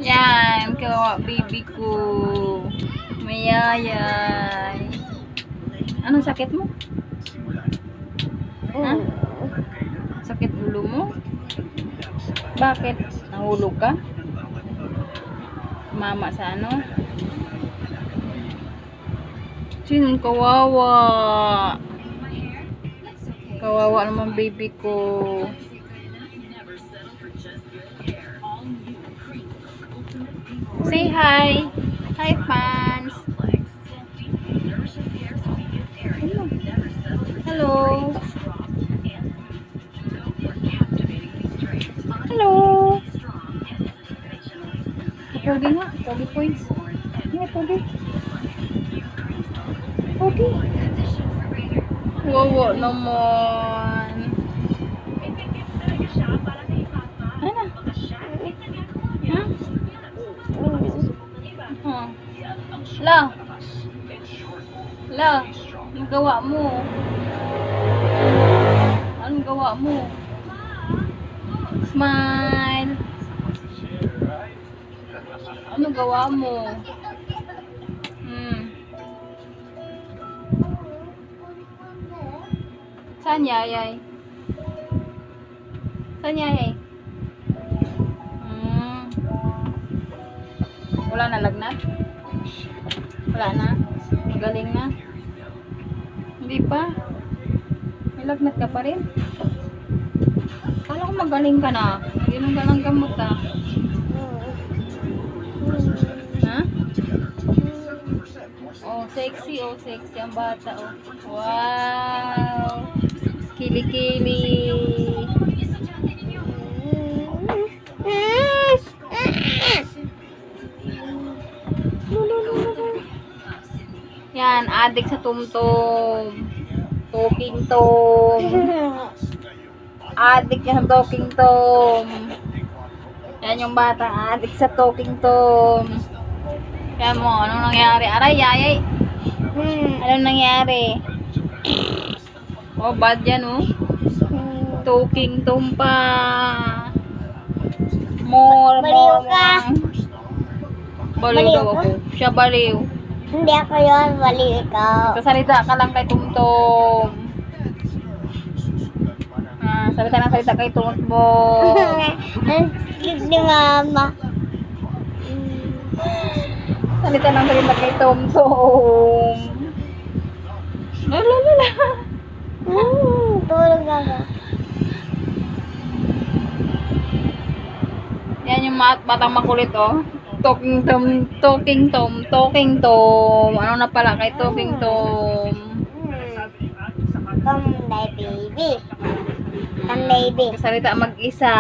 Yan, kawawa baby ko. Mayayay. Anong sakit mo? Ha? Sakit ulo mo? Bakit? Nahulog ka? Mama sa ano? Sinong kawawa? Kawawa naman baby ko. Say hi. Hi fans. Hello. Hello. Pogi nga. Pogi points. Nga, pogi. Pogi. Wawa naman. Ano? Ha? Huh? La. La. Anong gawa mo? Anong gawa mo? Smile. Anong gawa mo? Saan yayay? Saan yayay? Wala na lagnat? Wala na? Magaling na? Hindi pa? May lagnat ka pa rin? Kala ko magaling ka na. Inom ka ng gamot ah. Ha? Oh, sexy ang bata oh. Wow! Kili-kili. Yan, adik sa tumtum. Talking tom. Adik niya sa talking tom. Yan yung bata, adik sa talking tom. Kaya mo, anong nangyari? Aray, yayay. Anong nangyari? Oh, bad yan, oh. Talking tom pa. More. Baliw daw ako. Siya baliw. Hindi ako yun, baliw ikaw. Sasalita ka lang kay Tumtom. Salita kay Tumtom. Cute ni mama. Salita kay Tumtom. Lalala. Tulog ako. Yan yung batang makulit, oh. Talking tom. Ano na pala kay talking tom? Come, baby. Come, baby. Salita mag-isa.